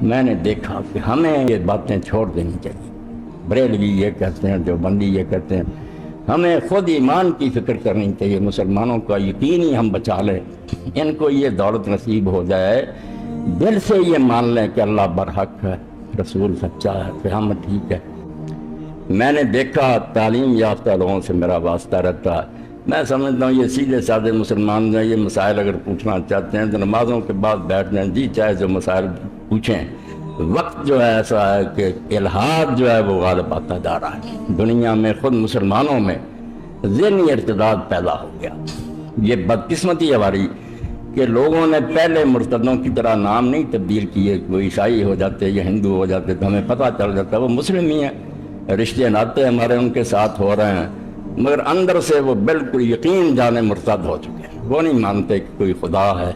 میں نے دیکھا کہ ہمیں یہ باتیں چھوڑ دینی چاہیے۔ بریلوی یہ کہتے ہیں، دیوبندی یہ کہتے ہیں، ہمیں خود ایمان کی فکر کرنی چاہیے، مسلمانوں کا یقین ہی ہم بچا لیں، ان کو یہ دولت نصیب ہو جائے، دل سے یہ مان لیں کہ اللہ برحق ہے، رسول سچا ہے، قیامت ٹھیک ہے۔ میں نے دیکھا تعلیم یافتہ لوگوں سے میرا واسطہ رہتا ہے، میں سمجھتا ہوں یہ سیدھے سادے مسلمان ہیں، یہ مسائل اگر پوچھنا چاہتے ہیں تو نمازوں کے بعد بیٹھ جائیں، جی چاہے جو مسائل پوچھیں۔ وقت جو ہے ایسا ہے کہ الحاد جو ہے وہ غالب آتا جا رہا ہے، دنیا میں خود مسلمانوں میں ذہنی ارتداد پیدا ہو گیا۔ یہ بدقسمتی ہماری کہ لوگوں نے پہلے مرتدوں کی طرح نام نہیں تبدیل کیے، وہ عیسائی ہو جاتے یا ہندو ہو جاتے تو ہمیں پتہ چل جاتا وہ مسلم ہی ہیں، رشتے ناطے ہمارے ان کے ساتھ ہو رہے ہیں، مگر اندر سے وہ بالکل یقین جانے مرتد ہو چکے ہیں۔ وہ نہیں مانتے کہ کوئی خدا ہے،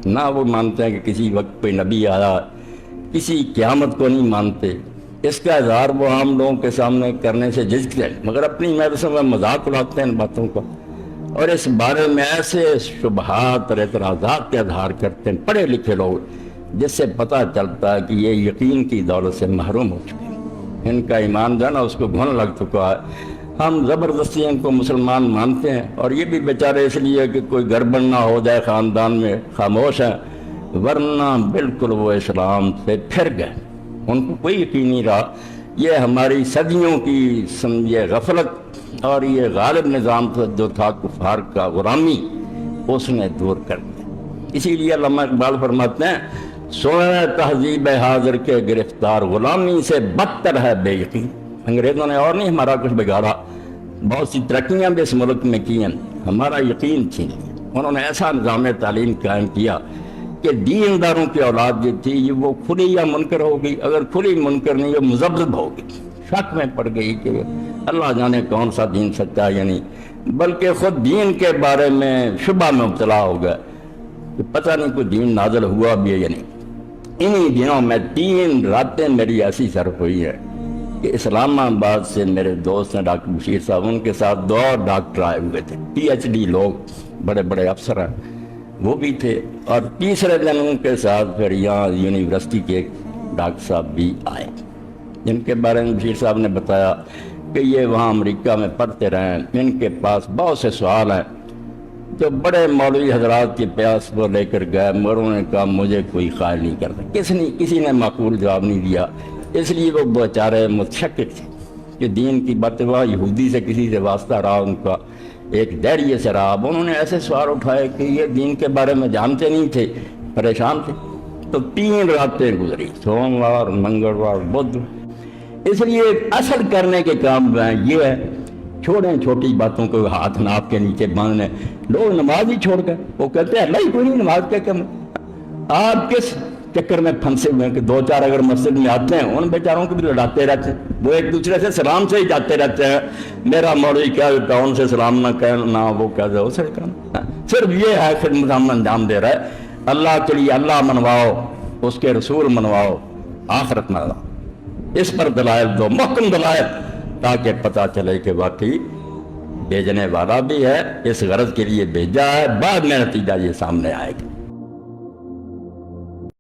نہ وہ مانتے ہیں کہ کسی وقت کوئی نبی آیا، کسی قیامت کو نہیں مانتے۔ اس کا اظہار وہ عام لوگوں کے سامنے کرنے سے جھجکتے ہیں، مگر اپنی مجلسوں میں مذاق اڑاتے ہیں ان باتوں کو، اور اس بارے میں ایسے شبہات اور اعتراضات کے اظہار کرتے ہیں پڑھے لکھے لوگ، جس سے پتہ چلتا ہے کہ یہ یقین کی دولت سے محروم ہو چکے ہیں، ان کا ایمان جو ہے نا اس کو گھن لگ چکا ہے۔ ہم زبردستی ان کو مسلمان مانتے ہیں، اور یہ بھی بیچارے اس لیے کہ کوئی گڑبڑ نہ ہو جائے خاندان میں خاموش ہیں، ورنہ بالکل وہ اسلام سے پھر گئے، ان کو کوئی یقین نہیں رہا۔ یہ ہماری صدیوں کی سمجھے غفلت اور یہ غالب نظام جو تھا کفار کا غلامی، اس نے دور کر دیا۔ اسی لیے علامہ اقبال فرماتے ہیں، سوئے تہذیب حاضر کے گرفتار، غلامی سے بدتر ہے بے یقین۔ انگریزوں نے اور نہیں ہمارا کچھ بگاڑا، بہت سی ترقیاں بھی اس ملک میں کی ہیں، ہمارا یقین چھین لیا۔ انہوں نے ایسا نظام تعلیم قائم کیا کہ دینداروں کی اولاد جو تھی یہ وہ کھلی یا منکر ہوگی، اگر کھلی منکر نہیں وہ مذبذب ہوگی، شک میں پڑ گئی کہ اللہ جانے کون سا دین سچا ہے یا نہیں، بلکہ خود دین کے بارے میں شبہ میں مبتلا ہو گیا کہ پتہ نہیں کوئی دین نازل ہوا بھی ہے یا نہیں۔ انہی دنوں میں 3 راتیں میری ایسی صرف ہوئی ہے کہ اسلام آباد سے میرے دوست ہیں ڈاکٹر بشیر صاحب، ان کے ساتھ 2 اور ڈاکٹر آئے ہوئے تھے، PhD لوگ، بڑے بڑے افسر ہیں، وہ بھی تھے، اور تیسرے دن ان کے ساتھ پھر یہاں یونیورسٹی کے ایک ڈاکٹر صاحب بھی آئے، جن کے بارے میں بشیر صاحب نے بتایا کہ یہ وہاں امریکہ میں پڑھتے رہے ہیں، ان کے پاس بہت سے سوال ہیں جو بڑے مولوی حضرات کے پیاس وہ لے کر گئے، مگر انہوں نے کہا مجھے کوئی قائل نہیں کرتا، کسی نے معقول جواب نہیں دیا، اس لیے وہ بیچارے متشکک تھے کہ دین کی باتیں، وہاں یہودی سے کسی سے واسطہ رہا ان کا، ایک دائریے سے رہا، اب انہوں نے ایسے سوال اٹھائے کہ یہ دین کے بارے میں جانتے نہیں تھے، پریشان تھے۔ تو 3 راتیں گزری، سوموار، منگلوار، بدھ۔ اس لیے اصل کرنے کے کام یہ ہے، چھوڑیں چھوٹی باتوں کو ہاتھ ناپ کے نیچے باندھنے۔ لوگ نماز ہی چھوڑ گئے، وہ کہتے ہیں اللہ ہی کوئی نہیں، نماز کیا کم۔ آپ کس چکر میں پھنسے ہوئے ہیں کہ 2-4 اگر مسجد میں آتے ہیں ان بیچاروں کو بھی لڑاتے رہتے ہیں، وہ ایک دوسرے سے سلام سے ہی جاتے رہتے ہیں، میرا مولوی کیا ہوتا ہے ان سے سلام نہ کہنا، وہ کیا ہے اسے کہنا، صرف یہ ہے خدمت ہم انجام دے رہا ہے۔ اللہ کے لیے اللہ منواؤ، اس کے رسول منواؤ، آخرت منواؤ، اس پر دلائل دو، محکم دلائل، تاکہ پتہ چلے کہ واقعی بھیجنے والا بھی ہے، اس غرض کے لیے بھیجا ہے، بعد میں نتیجہ یہ سامنے آئے گا۔